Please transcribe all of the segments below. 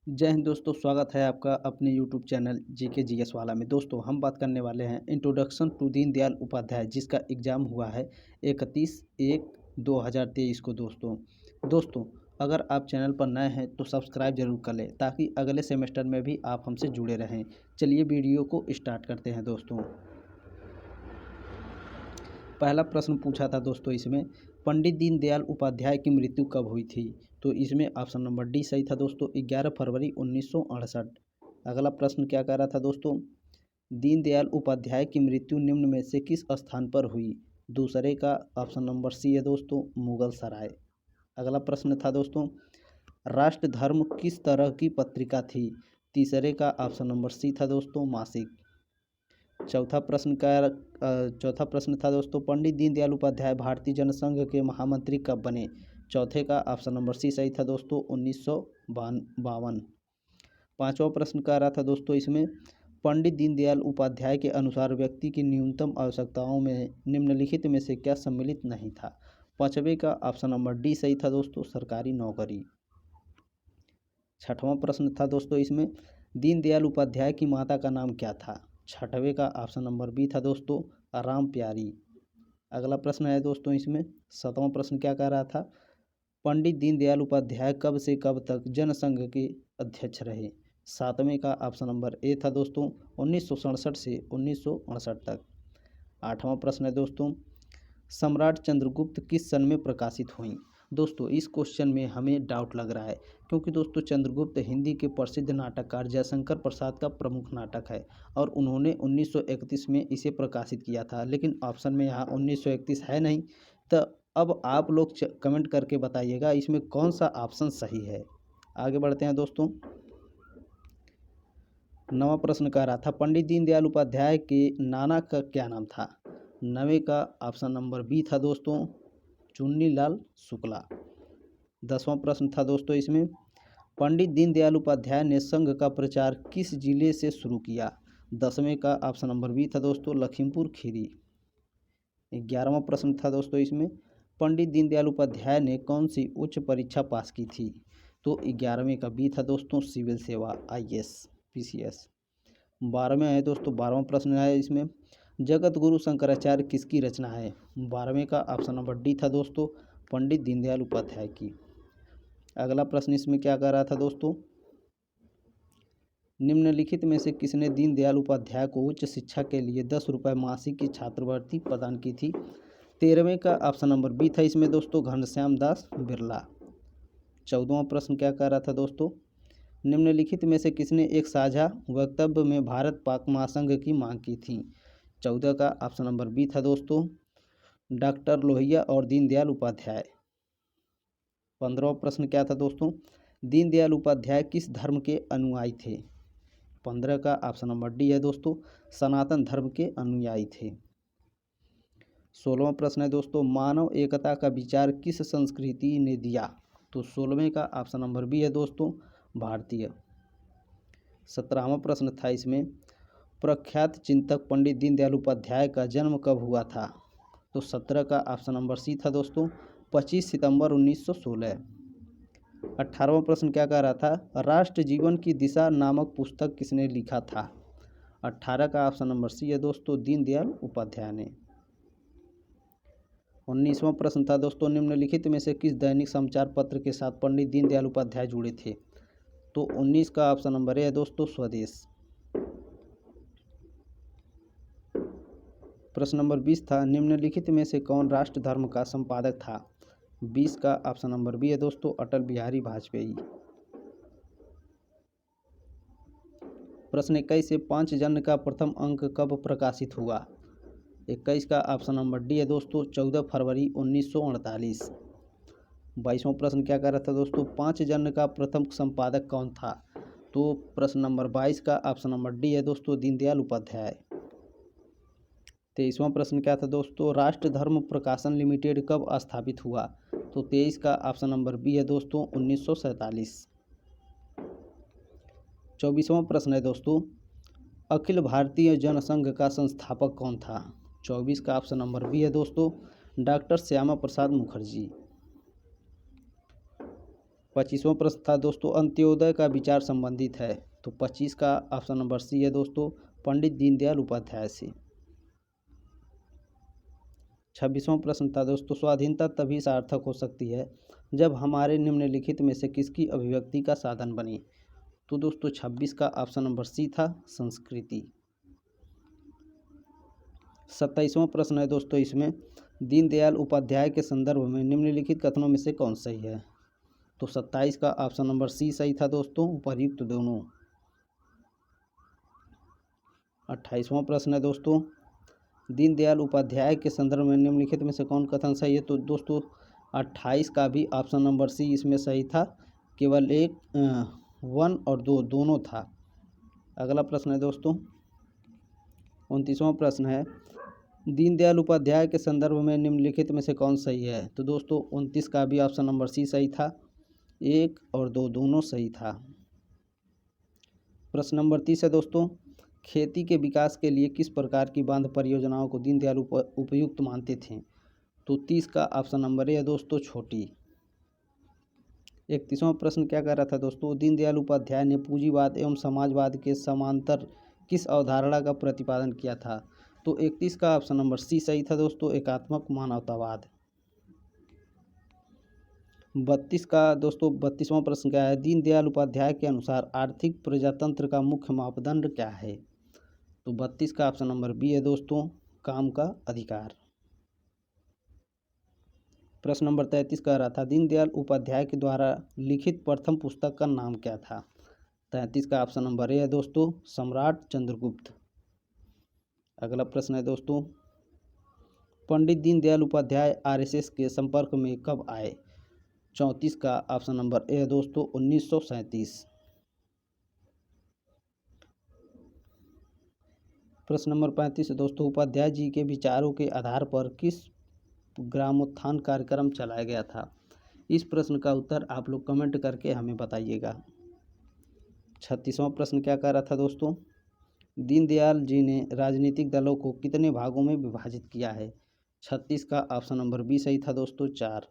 जय हिंद दोस्तों, स्वागत है आपका अपने यूट्यूब चैनल जीके जीएस वाला में। दोस्तों हम बात करने वाले हैं इंट्रोडक्शन टू दीनदयाल उपाध्याय, जिसका एग्ज़ाम हुआ है 31/1/2023 को। दोस्तों अगर आप चैनल पर नए हैं तो सब्सक्राइब जरूर कर लें, ताकि अगले सेमेस्टर में भी आप हमसे जुड़े रहें। चलिए वीडियो को स्टार्ट करते हैं। दोस्तों पहला प्रश्न पूछा था दोस्तों इसमें, पंडित दीनदयाल उपाध्याय की मृत्यु कब हुई थी? तो इसमें ऑप्शन नंबर डी सही था दोस्तों, 11 फरवरी 1968। अगला प्रश्न क्या कह रहा था दोस्तों, दीनदयाल उपाध्याय की मृत्यु निम्न में से किस स्थान पर हुई? दूसरे का ऑप्शन नंबर सी है दोस्तों, मुगल सराय। अगला प्रश्न था दोस्तों, राष्ट्र धर्म किस तरह की पत्रिका थी? तीसरे का ऑप्शन नंबर सी था दोस्तों, मासिक। चौथा प्रश्न था दोस्तों, पंडित दीनदयाल उपाध्याय भारतीय जनसंघ के महामंत्री कब बने? चौथे का ऑप्शन नंबर सी सही था दोस्तों, 1952। पांचवा प्रश्न कह रहा था दोस्तों इसमें, पंडित दीनदयाल उपाध्याय के अनुसार व्यक्ति की न्यूनतम आवश्यकताओं में निम्नलिखित में से क्या सम्मिलित नहीं था? पांचवे का ऑप्शन नंबर डी सही था दोस्तों, सरकारी नौकरी। छठवां प्रश्न था दोस्तों इसमें, दीनदयाल उपाध्याय की माता का नाम क्या था? छठवें का ऑप्शन नंबर बी था दोस्तों, राम प्यारी। अगला प्रश्न है दोस्तों इसमें, सातवां प्रश्न क्या कह रहा था, पंडित दीनदयाल उपाध्याय कब से कब तक जनसंघ के अध्यक्ष रहे? सातवें का ऑप्शन नंबर ए था दोस्तों, 1967 से 1968 तक। आठवां प्रश्न है दोस्तों, सम्राट चंद्रगुप्त किस सन में प्रकाशित हुई? दोस्तों इस क्वेश्चन में हमें डाउट लग रहा है, क्योंकि दोस्तों चंद्रगुप्त हिंदी के प्रसिद्ध नाटककार जयशंकर प्रसाद का प्रमुख नाटक है और उन्होंने 1931 में इसे प्रकाशित किया था, लेकिन ऑप्शन में यहाँ 1931 है नहीं। तो अब आप लोग कमेंट करके बताइएगा इसमें कौन सा ऑप्शन सही है। आगे बढ़ते हैं दोस्तों। नवा प्रश्न कह रहा था, पंडित दीनदयाल उपाध्याय के नाना का क्या नाम था? नवे का ऑप्शन नंबर बी था दोस्तों, चुन्नीलाल शुक्ला। 10वां प्रश्न था दोस्तों इसमें, पंडित दीनदयाल उपाध्याय ने संघ का प्रचार किस जिले से शुरू किया? 10वें का ऑप्शन नंबर बी था दोस्तों, लखीमपुर खीरी। 11वां प्रश्न था दोस्तों इसमें, पंडित दीनदयाल उपाध्याय ने कौन सी उच्च परीक्षा पास की थी? तो 11वें का बी था दोस्तों, सिविल सेवा, आईएएस पीसीएस। 12वें है दोस्तों, 12वां प्रश्न है इसमें, जगत गुरु शंकराचार्य किसकी रचना है? 12वें का ऑप्शन नंबर डी था दोस्तों, पंडित दीनदयाल उपाध्याय की। अगला प्रश्न इसमें क्या कह रहा था दोस्तों, निम्नलिखित में से किसने दीनदयाल उपाध्याय को उच्च शिक्षा के लिए 10 रुपये मासिक की छात्रवृत्ति प्रदान की थी? 13वें का ऑप्शन नंबर बी था इसमें दोस्तों, घनश्याम दास बिरला। 14वां प्रश्न क्या कह रहा था दोस्तों, निम्नलिखित में से किसने एक साझा वक्तव्य में भारत पाक महासंघ की मांग की थी? 14 का ऑप्शन नंबर बी था दोस्तों, डॉक्टर लोहिया और दीनदयाल उपाध्याय। 15वां प्रश्न क्या था दोस्तों, दीनदयाल उपाध्याय किस धर्म के अनुयायी थे? 15 का ऑप्शन नंबर डी है दोस्तों, सनातन धर्म के अनुयायी थे। 16वां प्रश्न है दोस्तों, मानव एकता का विचार किस संस्कृति ने दिया? तो 16वें का ऑप्शन नंबर बी है दोस्तों, भारतीय। 17वां प्रश्न था इसमें, प्रख्यात चिंतक पंडित दीनदयाल उपाध्याय का जन्म कब हुआ था? तो 17 का ऑप्शन नंबर सी था दोस्तों, 25 सितंबर 1916। 18वां प्रश्न क्या कह रहा था, राष्ट्र जीवन की दिशा नामक पुस्तक किसने लिखा था? 18 का ऑप्शन नंबर सी है दोस्तों, दीनदयाल उपाध्याय ने। 19वां प्रश्न था दोस्तों, निम्नलिखित में से किस दैनिक समाचार पत्र के साथ पंडित दीनदयाल उपाध्याय जुड़े थे? तो 19 का ऑप्शन नंबर ए है दोस्तों, स्वदेश। प्रश्न नंबर 20 था, निम्नलिखित में से कौन राष्ट्र धर्म का संपादक था? 20 का ऑप्शन नंबर बी है दोस्तों, अटल बिहारी वाजपेयी। प्रश्न 21 से पांचजन्य का प्रथम अंक कब प्रकाशित हुआ? 21 का ऑप्शन नंबर डी है दोस्तों, 14 फरवरी 1948। 22वां प्रश्न क्या कर रहा था दोस्तों, पांचजन्य का प्रथम संपादक कौन था? तो प्रश्न नंबर 22 का ऑप्शन नंबर डी है दोस्तों, दीनदयाल उपाध्याय। 23वां प्रश्न क्या था दोस्तों, राष्ट्र धर्म प्रकाशन लिमिटेड कब स्थापित हुआ? तो 23 का ऑप्शन नंबर बी है दोस्तों, 1947। 24वां प्रश्न है दोस्तों, अखिल भारतीय जनसंघ का संस्थापक कौन था? 24 का ऑप्शन नंबर बी है दोस्तों, डॉक्टर श्यामा प्रसाद मुखर्जी। 25वां प्रश्न था दोस्तों, अंत्योदय का विचार संबंधित है। तो 25 का ऑप्शन नंबर सी है दोस्तों, पंडित दीनदयाल उपाध्याय से। 26वां प्रश्न था दोस्तों, स्वाधीनता तभी सार्थक हो सकती है जब हमारे निम्नलिखित में से किसकी अभिव्यक्ति का साधन बने। तो दोस्तों 26 का ऑप्शन नंबर सी था, संस्कृति। 27वां प्रश्न है दोस्तों, इसमें दीनदयाल उपाध्याय के संदर्भ में निम्नलिखित कथनों में से कौन सही है। तो 27 का ऑप्शन नंबर सी सही था दोस्तों, उपर्युक्त दोनों। 28वां प्रश्न है दोस्तों, दीनदयाल उपाध्याय के संदर्भ में निम्नलिखित में से कौन कथन सही है। तो दोस्तों 28 का भी ऑप्शन नंबर सी इसमें सही था, केवल एक 1 और 2 दोनों था। अगला प्रश्न है दोस्तों, 29वां प्रश्न है, दीनदयाल उपाध्याय के संदर्भ में निम्नलिखित में से कौन सही है। तो दोस्तों 29 का भी ऑप्शन नंबर सी सही था, 1 और 2 दोनों सही था। प्रश्न नंबर 30 है दोस्तों, खेती के विकास के लिए किस प्रकार की बांध परियोजनाओं को दीनदयाल उपयुक्त मानते थे। तो 30 का ऑप्शन नंबर ए है दोस्तों, छोटी। 31वां प्रश्न क्या कर रहा था दोस्तों, दीनदयाल उपाध्याय ने पूंजीवाद एवं समाजवाद के समांतर किस अवधारणा का प्रतिपादन किया था। तो 31 का ऑप्शन नंबर सी सही था दोस्तों, एकात्मक मानवतावाद। 32 का दोस्तों 32वां प्रश्न क्या है, दीनदयाल उपाध्याय के अनुसार आर्थिक प्रजातंत्र का मुख्य मापदंड क्या है। तो 32 का ऑप्शन नंबर बी है दोस्तों, काम का अधिकार। प्रश्न नंबर 33 कह रहा था, दीनदयाल उपाध्याय के द्वारा लिखित प्रथम पुस्तक का नाम क्या था। 33 का ऑप्शन नंबर ए है दोस्तों, सम्राट चंद्रगुप्त। अगला प्रश्न है दोस्तों, पंडित दीनदयाल उपाध्याय आरएसएस के संपर्क में कब आए। 34 का ऑप्शन नंबर ए है दोस्तों, 1937। प्रश्न नंबर 35 दोस्तों, उपाध्याय जी के विचारों के आधार पर किस ग्रामोत्थान कार्यक्रम चलाया गया था। इस प्रश्न का उत्तर आप लोग कमेंट करके हमें बताइएगा। 36वां प्रश्न क्या कह रहा था दोस्तों, दीनदयाल जी ने राजनीतिक दलों को कितने भागों में विभाजित किया है। 36 का ऑप्शन नंबर बी सही था दोस्तों, 4।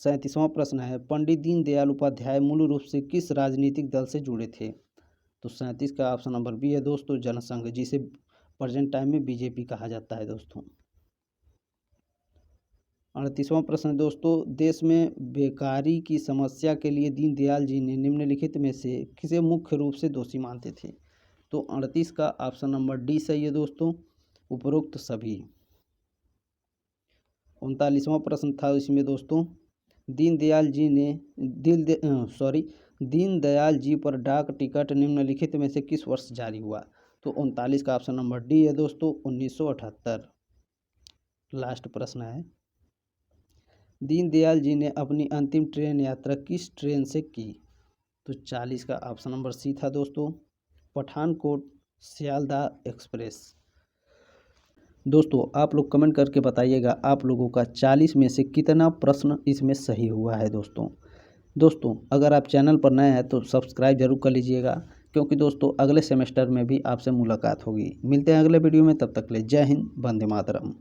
37वां प्रश्न है, पंडित दीनदयाल उपाध्याय मूल रूप से किस राजनीतिक दल से जुड़े थे। तो 37 का ऑप्शन नंबर बी है दोस्तों, जनसंघ, जिसे प्रेजेंट टाइम में बीजेपी कहा जाता है दोस्तों। 38वां प्रश्न दोस्तों, देश में बेकारी की समस्या के लिए दीनदयाल जी ने निम्नलिखित में से किसे मुख्य रूप से दोषी मानते थे। तो 38 का ऑप्शन नंबर डी सही है दोस्तों, उपरोक्त सभी। 39वां प्रश्न था इसमें दोस्तों, दीनदयाल जी पर डाक टिकट निम्नलिखित में से किस वर्ष जारी हुआ। तो 39 का ऑप्शन नंबर डी है दोस्तों, 1978। लास्ट प्रश्न है, दीनदयाल जी ने अपनी अंतिम ट्रेन यात्रा किस ट्रेन से की। तो 40 का ऑप्शन नंबर सी था दोस्तों, पठानकोट सियालदाह एक्सप्रेस। दोस्तों आप लोग कमेंट करके बताइएगा आप लोगों का 40 में से कितना प्रश्न इसमें सही हुआ है दोस्तों अगर आप चैनल पर नए हैं तो सब्सक्राइब जरूर कर लीजिएगा, क्योंकि दोस्तों अगले सेमेस्टर में भी आपसे मुलाकात होगी। मिलते हैं अगले वीडियो में, तब तक के लिए जय हिंद, वंदे मातरम।